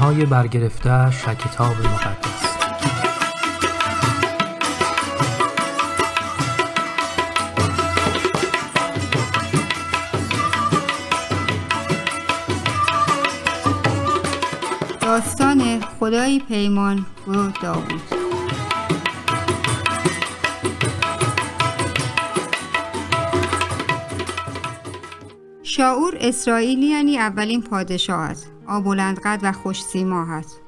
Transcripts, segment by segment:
داستانهای برگرفته‌اش از کتاب مقدس. داستان خدای پیمان و داوود. شاول اسرائیلی یعنی اولین پادشاه است. بلند قد و خوش سیما است.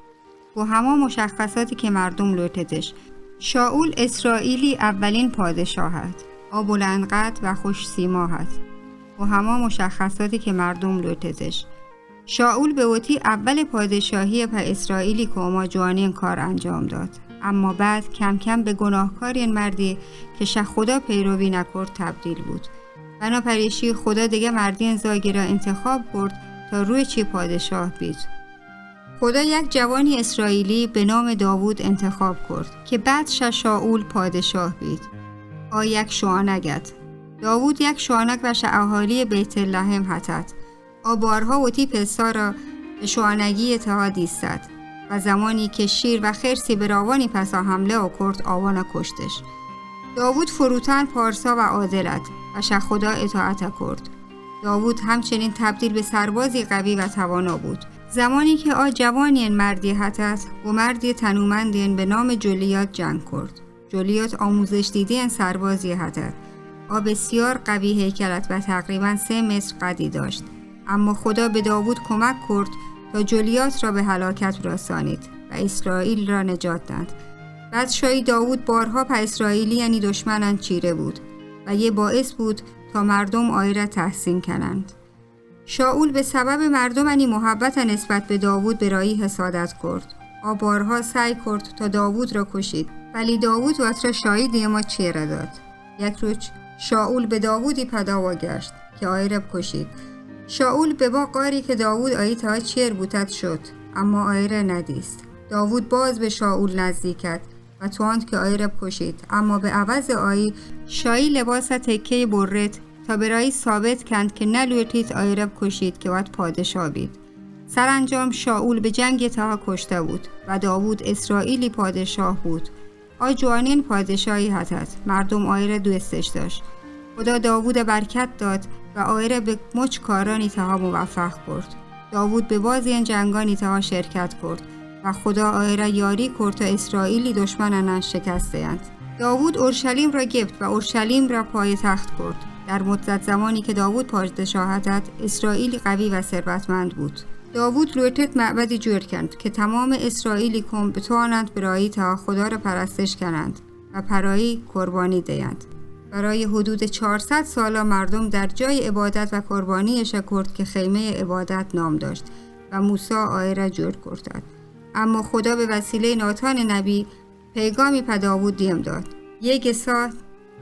با همه مشخصاتی که مردم لوتتش. شاول اسرائیلی اولین پادشاه است. بلند قد و خوش سیما است. با همه مشخصاتی که مردم لوتتش. شاول به وقتی اول پادشاهی په اسرائیلی که ما جوانی این کار انجام داد. اما بعد کم کم به گناهکاری این مردی که خدا پیروی نکرد تبدیل بود. بنابراین خدا دیگه مردی انزاگی را انتخاب کرد تا روی چی پادشاه بید. خدا یک جوانی اسرائیلی به نام داوود انتخاب کرد که بعد شاول پادشاه بید. یک شوانگت. داوود یک شوانگ و اهالی بیت لحم هتد. بارها و تی پسا را به شوانگی اتحاد ایستد و زمانی که شیر و خرسی به راوانی پسا حمله کرد آوانا کشتش. داوود فروتن پارسا و عادلت و خدا اطاعت کرد. داوود همچنین تبدیل به سربازی قوی و توانا بود. زمانی که جوانی مردی هتد و مردی تنومندی به نام جولیات جنگ کرد. جولیات آموزش دیدی سربازی هتد. بسیار قوی هیکلت و تقریباً 3 متر قدی داشت. اما خدا به داوود کمک کرد تا جولیات را به هلاکت رسانید و اسرائیل را نجات داد. بادشاهی داوود بارها په اسرائیلی یعنی دشمنان چیره بود و یه باعث بود تا مردم آی را تحسین کنند. شاول به سبب مردم یعنی محبت نسبت به داوود برای حسادت کرد. بارها سعی کرد تا داوود را کشید ولی داوود وقت شاهی دیما چیره داد. یک روز شاول به داوودی پداوا گشت که آی را کشید. شاول به با قاری که داوود آیی تا چیر بودت شد اما آی را ندیست. داوود باز به شاول نزدیکت و تواند که آی را کشید اما به عوض آی شایی لباس تکه برد تا برای ثابت کند که نلوتید آی را کشید که وقت پادشاه بید. سرانجام شاول به جنگ تا کشته بود و داوود اسرائیلی پادشاه بود. جوانین پادشاهی هتد. مردم آی را دوستش داشت. خدا داوود برکت داد و آی را به مچ کارانی تها موفق کرد. داوود به بازی این جنگانی تها شرکت کرد و خدا آی را یاری کرد تا اسرائیلی دشمنان شکستند. داوود اورشلیم را گرفت و اورشلیم را پایتخت کرد. در مدت زمانی که داوود پادشاه هتد اسرائیل قوی و ثروتمند بود. داوود لوتت معبدی جور کرد که تمام اسرائیلی کم بتوانند برای تا خدا را پرستش کنند و برای قربانی دهند. برای حدود 400 سال مردم در جای عبادت و قربانی کرد که خیمه عبادت نام داشت و موسی آی را جور کرد. اما خدا به وسیله ناتان نبی پیغامی په داوود دیم داد. یک ساعت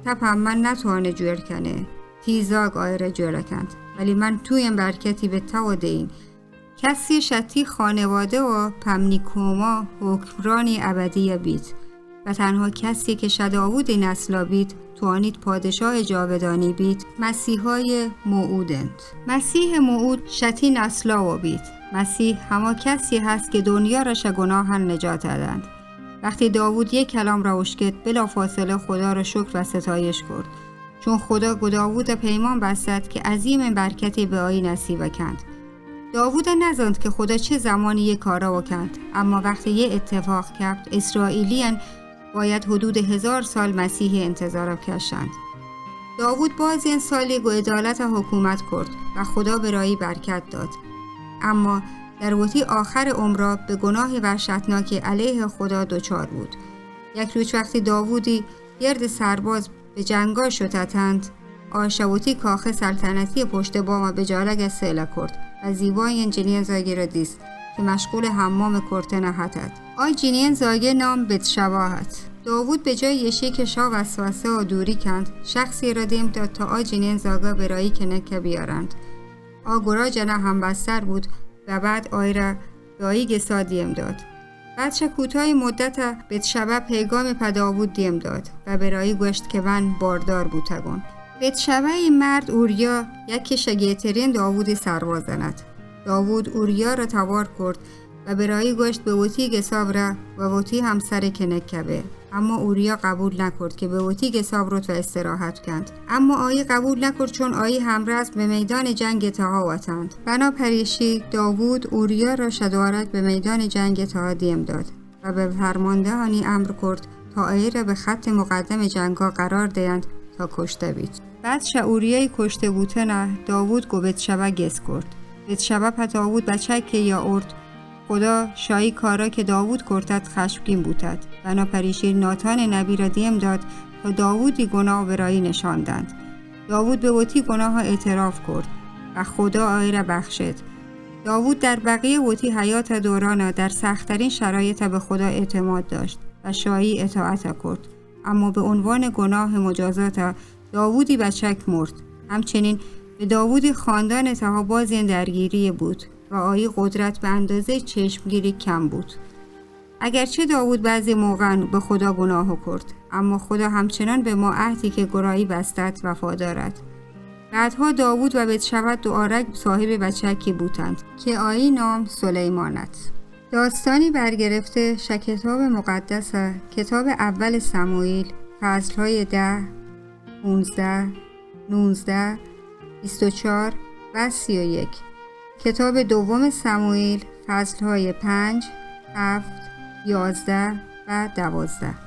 تپم من نتوانه جور کنه. تیزاگ آی را جور کند. ولی من تویم برکتی به تو دین. کسی شتی خانواده و پمنیکوما حکمرانی ابدی بید. و تنها کسی که داوود نسلا بید توانید پادشاه جاودانی بید مسیحای موعودند. مسیح موعود شتی نسلا و بید. مسیح هما کسی هست که دنیا را گناه نجات دادند. وقتی داوود یک کلام را اشکت بلا فاصله خدا را شکر و ستایش کرد چون خدا داوود پیمان بستد که عظیم برکتی به آی نصیب کند. داوود نزاند که خدا چه زمانی یک کارا وکند اما وقتی یه اتفاق کرد اسرائیلیان باید حدود 1000 سال مسیحی انتظار کشند. داوود باز این سالی عدالت حکومت کرد و خدا برای برکت داد. اما در وقتی آخر عمر به گناه وحشتناک علیه خدا دچار بود. یک روز وقتی داوودی گرد سرباز به جنگا شدند آشوتی کاخ سلطنتی پشت بام به جالگ سیله کرد و زیبای انجینین زاگی را دیست که مشغول حمام کرتن هتد. جینین زاگی نام بتشباهت. داوود به جای یشی که شا وسوسه و دوری کند شخصی را دیم داد تا جینین زاگا برای کنکه بیارند. گرا جنه هم بستر بود و بعد آی را به آی گسا دیم داد. بعد کوتاه مدت بتشبه پیغام په داوود دیم داد و برای گوشت که من باردار بودتگون. بتشبه مرد اوریا یک شگیترین داوود سرباز زند. داوود اوریا را توار کرد و برای گوشت به وتی گساب را و وتی همسر کنکبه. اما اوریا قبول نکرد که به وتی گساب رود و استراحت کند. اما آیی قبول نکرد چون آیی همرز به میدان جنگ تها وطند. بنا پریشی داوود اوریا را شدوارک به میدان جنگ تها دیم داد و به فرماندهانی امر کرد تا آیی را به خط مقدم جنگا قرار دهند تا کشته بید. بعد اوریای کشته بودن داوود گو بتشبه گس کرد. بتشبه پا داوود بچه که یا ارد خدا شایی کارا که داوود کرد خشمگین بودد. بنا پریشی ناتان نبی را دیم داد تا داوودی گناه برای نشاندند. داوود به وتی گناه اعتراف کرد و خدا آیی را بخشید. داوود در بقیه وتی حیات دوران در سخت‌ترین شرایط به خدا اعتماد داشت و شایی اطاعت کرد. اما به عنوان گناه مجازات داوودی بچک مرد. همچنین به داوودی خاندان تها بازی درگیری بود و آیی قدرت به اندازه چشمگیری کم بود. اگرچه داوود بعضی موقع به خدا گناه کرد، اما خدا همچنان به ما عهدی که گرایی بستد وفا دارد. بعدها داوود و بتشبه دوآرک صاحب بچکی بودند که آیی نام سلیمانت. داستانی برگرفته کتاب مقدس، کتاب اول سموئیل، فصلهای 10، 15، 19، 24 و 31. کتاب دوم سموئیل، فصلهای 5، 7، 11 و 12.